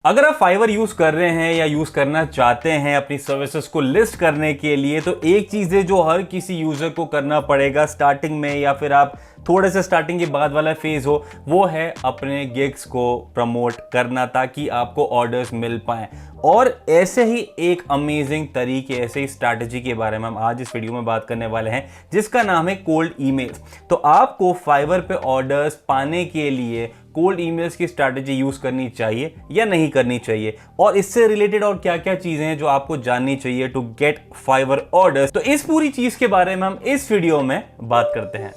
अगर आप fibre use कर रहे हैं या यूज करना चाहते हैं अपनी सर्विसेज को लिस्ट करने के लिए, तो एक चीज है जो हर किसी यूजर को करना पड़ेगा स्टार्टिंग में, या फिर आप थोड़े से स्टार्टिंग के बाद वाला फेज हो, वो है अपने गिग्स को प्रमोट करना ताकि आपको ऑर्डर्स मिल पाए। और ऐसे ही एक अमेजिंग तरीके, ऐसे ही स्ट्रैटेजी के बारे में हम आज इस वीडियो में बात करने वाले हैं, जिसका नाम है कोल्ड ईमेल्स। तो आपको फाइवर पे ऑर्डर्स पाने के लिए कोल्ड ईमेल्स की स्ट्रैटेजी यूज करनी चाहिए या नहीं करनी चाहिए, और इससे रिलेटेड और क्या क्या चीजें हैं जो आपको जाननी चाहिए टू गेट फाइवर ऑर्डर्स। तो इस पूरी चीज के बारे में हम इस वीडियो में बात करते हैं।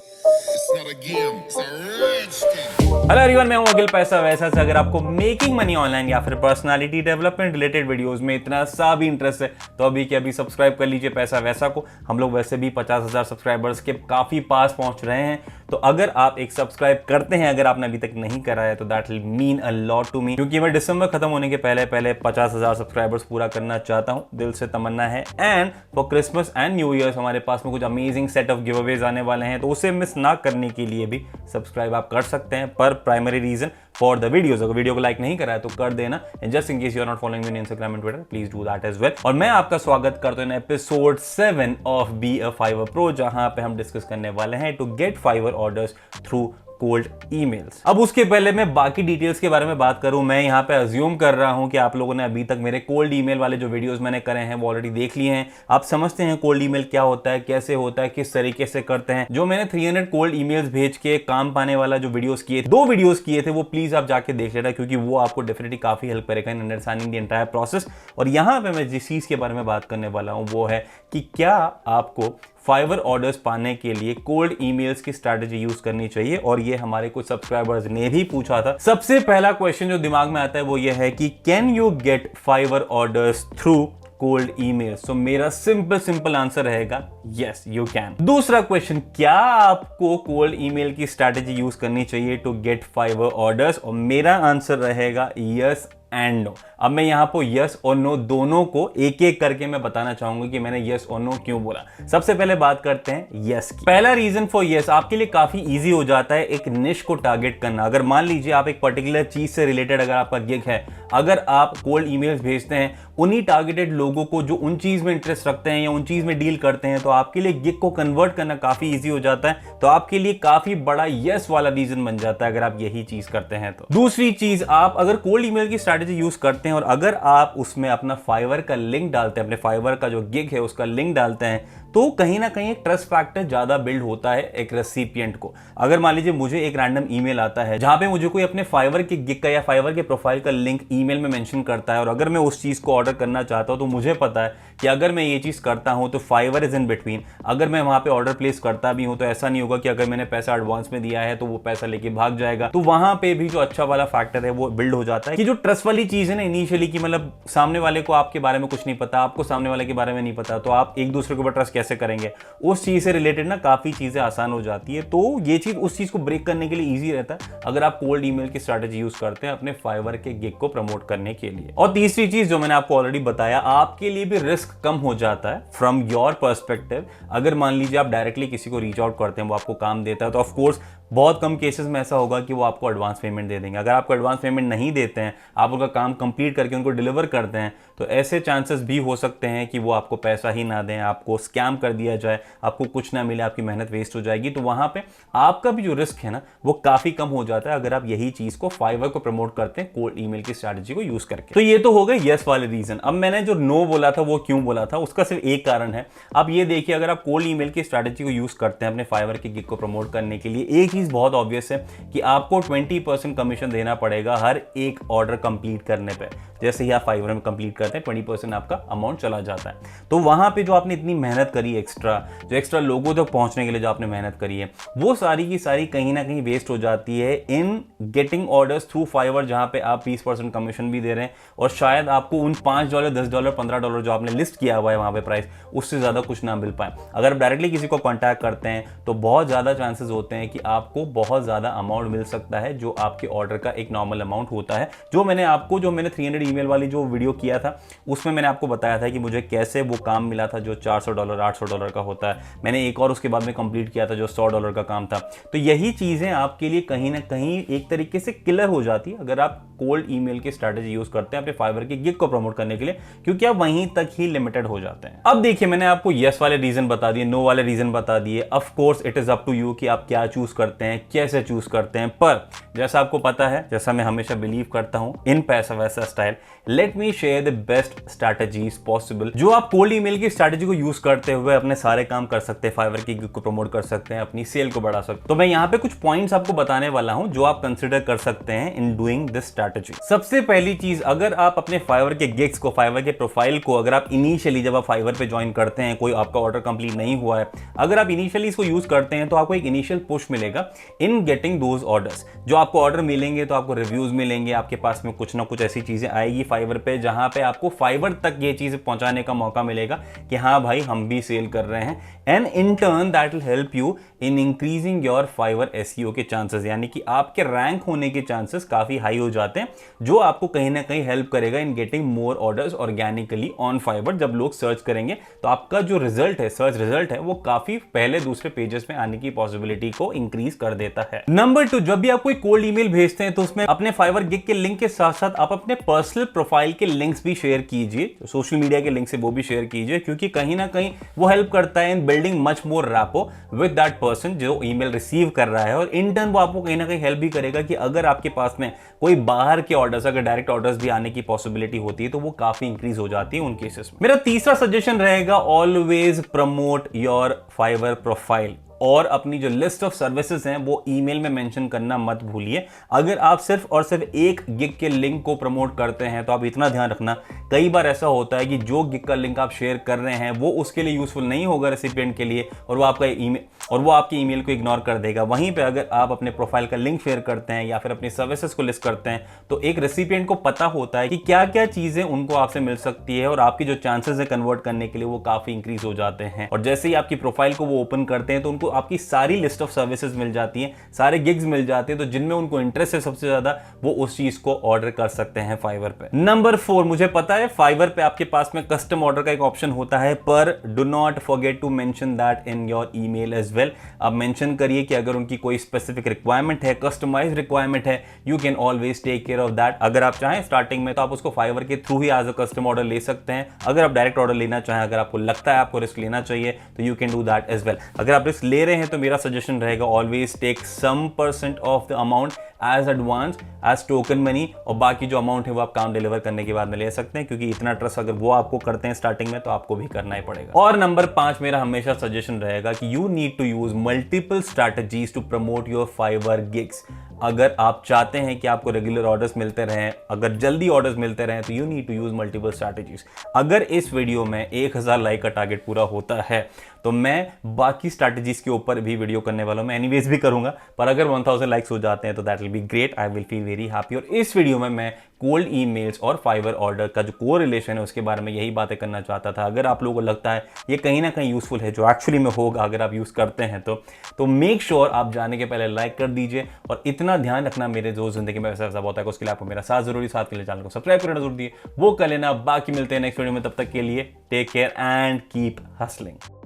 हेलो एवरीवन, मैं हूं अखिल पैसा वैसा से। अगर आपको मेकिंग मनी ऑनलाइन या फिर पर्सनालिटी डेवलपमेंट रिलेटेड वीडियोस में इतना सा भी इंटरेस्ट है तो अभी के अभी सब्सक्राइब कर लीजिए पैसा वैसा को। हम लोग वैसे भी 50,000 सब्सक्राइबर्स के काफी पास पहुंच रहे हैं, तो अगर आप एक सब्सक्राइब करते हैं, अगर आपने अभी तक नहीं करा है, तो that will mean a lot to me, क्योंकि मैं दिसंबर खत्म होने के पहले 50,000 सब्सक्राइबर्स पूरा करना चाहता हूं, दिल से तमन्ना है। And for Christmas and new year हमारे पास में कुछ amazing set of give Awez आने वाले हैं, तो उसे मिस ना करने के लिए भी सब्सक्राइब आप कर सकते हैं। पर primary reason for the videos, अगर वीडियो को लाइक नहीं करा है तो कर देना, and just in case you are not following me on Instagram and Twitter, please do that as well. और मैं आपका स्वागत करता हूं episode 7 of be a Fiverr pro, जहां पे हम डिस्कस करने वाले हैं to get Fiverr orders through cold emails. अब उसके पहले मैं बाकी डिटेल्स के बारे में बात करूं, मैं यहां पे अज्यूम कर रहा हूं कि आप लोगों ने अभी तक मेरे कोल्ड ईमेल वाले जो वीडियोस मैंने करे हैं वो ऑलरेडी देख लिए हैं। आप समझते हैं कोल्ड ईमेल क्या होता है, कैसे होता है, किस तरीके से करते हैं। जो मैंने 300 कोल्ड ईमेल्स भेज के काम पाने वाला जो वीडियोस किए, 2 वीडियोस किए थे, वो प्लीज आप जाके देख लेना, क्योंकि वो आपको डेफिनेटली काफी हेल्प करेगा in understanding the entire process. और यहां पे मैं जिस चीज के बारे में बात करने वाला हूं वो है कि क्या आपको फाइवर ऑर्डर्स पाने के लिए कोल्ड ईमेल्स की स्ट्रैटेजी यूज करनी चाहिए। और ये हमारे कुछ सब्सक्राइबर्स ने भी पूछा था। सबसे पहला क्वेश्चन जो दिमाग में आता है वो ये है कि can you get Fiverr orders through cold email. So मेरा सिंपल आंसर रहेगा यस यू कैन। दूसरा क्वेश्चन, क्या आपको कोल्ड ईमेल की स्ट्रैटेजी यूज करनी चाहिए टू गेट फाइवर ऑर्डर्स, और मेरा आंसर रहेगा यस एंड नो। अब मैं यहां पर यस और नो दोनों को एक एक करके मैं बताना चाहूंगा कि मैंने यस और नो क्यों बोला। सबसे पहले बात करते हैं यस की। पहला रीजन फॉर यस, आपके लिए काफी इजी हो जाता है एक निश को टारगेट करना। अगर मान लीजिए आप एक पर्टिकुलर चीज से रिलेटेड अगर आपका गिग है, अगर आप कोल्ड ईमेल्स भेजते हैं उन्हीं टारगेटेड लोगों को जो उन चीज में इंटरेस्ट रखते हैं या उन चीज में डील करते हैं, तो आपके लिए गिग को कन्वर्ट करना काफी इजी हो जाता है। तो आपके लिए काफी बड़ा यस वाला रीजन बन जाता है अगर आप यही चीज करते हैं तो। दूसरी चीज, आप अगर कोल्ड ईमेल की स्ट्रैटेजी यूज करते हैं और अगर आप उसमें अपना फाइवर का लिंक डालते हैं, अपने फाइवर का जो गिग है उसका लिंक डालते हैं, तो कहीं ना कहीं एक ट्रस्ट फैक्टर ज्यादा बिल्ड होता है एक रेसिपिएंट को। अगर मान लीजिए मुझे एक रैंडम ईमेल आता है जहां पे मुझे कोई अपने फाइवर के गिग का या फाइवर के प्रोफाइल का लिंक ईमेल में मेंशन करता है, और अगर मैं उस चीज को ऑर्डर करना चाहता हूं, तो मुझे पता है कि अगर मैं ये चीज करता हूं तो फाइवर इज इन बिटवीन। अगर मैं वहां पे ऑर्डर प्लेस करता भी हूं तो ऐसा नहीं होगा कि अगर मैंने पैसा एडवांस में दिया है तो वो पैसा लेके भाग जाएगा। तो वहां पे भी जो अच्छा वाला फैक्टर है वो बिल्ड हो जाता है कि जो ट्रस्ट वाली चीज है ना इनिशियली, की मतलब सामने वाले को आपके बारे में कुछ नहीं पता, आपको सामने वाले के बारे में नहीं पता, तो आप एक दूसरे के ऊपर ट्रस्ट कैसे करेंगे। उस चीज से रिलेटेड ना काफी चीजें आसान हो जाती है। तो ये चीज उस चीज को ब्रेक करने के लिए इजी रहता है अगर आप कोल्ड ईमेल की स्ट्रैटेजी यूज करते हैं अपने फाइवर के गिग को प्रमोट करने के लिए। और तीसरी चीज जो मैंने आपको ऑलरेडी बताया, आपके लिए भी रिस्क कम हो जाता है फ्रॉम योर पर्सपेक्टिव। अगर मान लीजिए आप डायरेक्टली किसी को रीच आउट करते हैं, वो आपको काम देता है, तो ऑफकोर्स बहुत कम केसेस में ऐसा होगा कि वो आपको एडवांस पेमेंट दे देंगे। अगर आपको एडवांस पेमेंट नहीं देते हैं, आप उनका काम कंप्लीट करके उनको डिलीवर करते हैं, तो ऐसे चांसेस भी हो सकते हैं कि वो आपको पैसा ही ना दें, आपको स्कैम कर दिया जाए, आपको कुछ ना मिले, आपकी मेहनत वेस्ट हो जाएगी। तो वहां पे आपका भी जो रिस्क है ना वो काफी कम हो जाता है अगर आप यही चीज को फाइवर को प्रमोट करते हैं कोल्ड ईमेल की स्ट्रैटेजी को यूज करके। तो ये तो हो गए यस वाले रीजन। अब मैंने जो नो बोला था वो क्यों बोला था, उसका सिर्फ एक कारण है। अब ये देखिए, अगर आप कोल्ड ईमेल की स्ट्रैटेजी को यूज करते हैं अपने फाइवर के गिग को प्रमोट करने के लिए, एक चीज बहुत ऑब्वियस है कि आपको 20% कमीशन देना पड़ेगा हर एक ऑर्डर कंप्लीट करने पे। जैसे ही आप फाइवर में कंप्लीट करते हैं 20% आपका अमाउंट चला जाता है। तो वहां पे जो आपने इतनी मेहनत करी, एक्स्ट्रा लोगों तक पहुंचने के लिए जो आपने मेहनत करी है, वो सारी की सारी कहीं ना कहीं वेस्ट हो जाती है in getting orders through Fiverr, जहां पे आप 20% कमीशन भी दे रहे हैं और शायद आपको उन $5, $10, $15 जो आपने लिस्ट किया हुआ है वहां पे प्राइस, उससे ज्यादा कुछ ना मिल पाए। अगर आप डायरेक्टली किसी को कॉन्टैक्ट करते हैं तो बहुत ज्यादा चांसेस होते हैं कि आपको बहुत ज्यादा अमाउंट मिल सकता है जो आपके ऑर्डर का एक नॉर्मल अमाउंट होता है। जो मैंने 300 ईमेल वाली जो वीडियो किया था उसमें मैंने आपको बताया था कि मुझे कैसे वो काम मिला था जो $400 $800 का होता है। मैंने एक और उसके बाद में कंप्लीट किया था जो $100 का काम था। तो यही चीजें आपके लिए कहीं ना कहीं एक तरीके से किलर हो जाती है अगर आप कोल्ड ईमेल की स्ट्रैटेजी यूज करते हैं अपने फाइवर की गिग को प्रमोट करने के लिए, क्योंकि आप वहीं तक ही लिमिटेड हो जाते हैं। अब देखिए, मैंने आपको यस वाले रीजन बता दिए, नो वाले रीजन बता दिए। Of course it is up to you कि आप क्या चूज करते हैं, कैसे चूज करते हैं। पर जैसा आपको पता है, जैसा मैं हमेशा बिलीव करता हूं इन पैसा वैसा style, let me share the best strategies possible जो आप कोल्ड ईमेल की स्ट्रैटेजी को यूज करते हुए अपने सारे काम कर सकते हैं, फाइवर की गिग को प्रमोट कर सकते हैं, अपनी सेल को बढ़ा सकते हैं। तो मैं यहाँ पे कुछ पॉइंट्स आपको बताने वाला हूं जो आप कंसिडर कर सकते हैं इन डूइंग दिस स्ट्रैटेजी। सबसे पहली चीज, अगर आप अपने फाइवर के गिग्स को, फाइवर के प्रोफाइल को, अगर आप इनिशियली जब आप फाइवर पे ज्वाइन करते हैं, कोई आपका ऑर्डर कंप्लीट नहीं हुआ है, अगर आप इनिशियली इसको यूज करते हैं तो आपको एक इनिशियल पुश मिलेगा इन गेटिंग दोज ऑर्डर्स। जो आपको ऑर्डर मिलेंगे तो आपको रिव्यूज मिलेंगे, आपके पास में कुछ ना कुछ ऐसी चीजें आएगी फाइवर पे जहां पे आपको फाइवर तक ये चीजें पहुंचाने का मौका मिलेगा कि हाँ भाई हम भी सेल कर रहे हैं। And in turn that will help you in increasing your Fiverr SEO के चांसेस, यानी कि आपके रैंक होने के चांसेस काफी हाई हो जाते हैं, जो आपको कहीं ना कहीं हेल्प करेगा in getting more orders organically on Fiverr. जब लोग सर्च करेंगे तो आपका जो रिजल्ट है, सर्च रिजल्ट है, वो काफी पहले दूसरे पेजेस में आने की पॉसिबिलिटी को इंक्रीज कर देता है। नंबर 2, जब भी आप कोई कोल्ड ईमेल भेजते हैं तो उसमें अपने फाइवर गिग के लिंक के साथ साथ आप अपने पर्सनल प्रोफाइल के लिंक्स भी शेयर कीजिए, सोशल मीडिया के लिंक से वो भी शेयर कीजिए, क्योंकि कहीं ना कहीं वो हेल्प करता है इन building much more rapport with that person जो ईमेल रिसीव कर रहा है। और इन टर्न वो आपको कहीं ना कहीं हेल्प भी करेगा कि अगर आपके पास में कोई बाहर के ऑर्डर्स, अगर डायरेक्ट ऑर्डर्स भी आने की पॉसिबिलिटी होती है तो वो काफी इंक्रीज हो जाती है उन केसेस में। मेरा तीसरा सजेशन रहेगा, always promote your Fiverr profile, और अपनी जो लिस्ट ऑफ सर्विसेज हैं वो ईमेल में मेंशन करना मत भूलिए। अगर आप सिर्फ और सिर्फ एक गिग के लिंक को प्रमोट करते हैं तो आप इतना ध्यान रखना, कई बार ऐसा होता है कि जो गिग का लिंक आप शेयर कर रहे हैं वो उसके लिए यूजफुल नहीं होगा रेसिपिएंट के लिए, और वो आपके ईमेल को इग्नोर कर देगा। वहीं पे अगर आप अपने प्रोफाइल का लिंक शेयर करते हैं या फिर अपनी सर्विसेज को लिस्ट करते हैं तो एक रेसिपिएंट को पता होता है कि क्या क्या चीजें उनको आपसे मिल सकती है, और आपकी जो चांसेस है कन्वर्ट करने के लिए वो काफी इंक्रीज हो जाते हैं। और जैसे ही आपकी प्रोफाइल को वो ओपन करते हैं तो उनको आपकी सारी लिस्ट ऑफ सर्विसेज मिल जाती हैं, सारे गिग्स मिल जाते हैं, तो जिनमें उनको इंटरेस्ट है सबसे ज्यादा वो उस चीज को ऑर्डर कर सकते हैं फाइवर पे। नंबर 4, मुझे पता है फाइवर पे आपके पास में कस्टम ऑर्डर का एक ऑप्शन होता है, पर do not forget to mention that in your email as well. आप मेंशन करिए कि अगर उनकी कोई स्पेसिफिक रिक्वायरमेंट है, कस्टमाइज्ड रिक्वायरमेंट है, you can always take care of that. अगर आप चाहें स्टार्टिंग में तो आप उसको फाइवर के थ्रू ही एज अ कस्टम ऑर्डर ले सकते हैं। अगर आप डायरेक्ट ऑर्डर लेना चाहें, अगर आपको लगता है आपको रिस्क लेना चाहिए तो you can do that as well. अगर आप रिस्क ले रहे हैं तो मेरा सजेशन रहेगा, always take some % of the amount as advance, as token money, और बाकी जो अमाउंट है वो आप काम डिलीवर करने के बाद में ले सकते हैं, क्योंकि इतना ट्रस्ट अगर वो आपको करते हैं स्टार्टिंग में तो आपको भी करना ही पड़ेगा। और नंबर 5, मेरा हमेशा सजेशन रहेगा कि you need to use multiple strategies to promote your Fiverr gigs. अगर आप चाहते हैं कि आपको रेगुलर ऑर्डर्स मिलते रहें, अगर जल्दी ऑर्डर्स मिलते रहें, तो you need to use multiple strategies. अगर इस वीडियो में 1000 लाइक का टारगेट पूरा होता है तो मैं बाकी स्ट्रैटेजीज के ऊपर भी वीडियो करने वाला हूं, मैं एनीवेज भी करूंगा, पर अगर 1000 लाइक्स हो जाते हैं तो that will be great, I will feel very happy. और इस वीडियो में मैं कोल्ड ईमेल्स और फाइवर ऑर्डर का जो कोर रिलेशन है उसके बारे में यही बातें करना चाहता था। अगर आप लोगों को लगता है ये कहीं ना कहीं यूजफुल है, जो एक्चुअली में होगा अगर आप यूज करते हैं तो मेक श्योर आप जाने के पहले लाइक कर दीजिए। और इतना ध्यान रखना, मेरे जो जिंदगी में वैसा होता है उसके लिए आपको मेरा साथ जरूरी, साथ के लिए चैनल को सब्सक्राइब करना जरूर दिए, वो कर लेना। बाकी मिलते हैं नेक्स्ट वीडियो में, तब तक के लिए take care and keep hustling.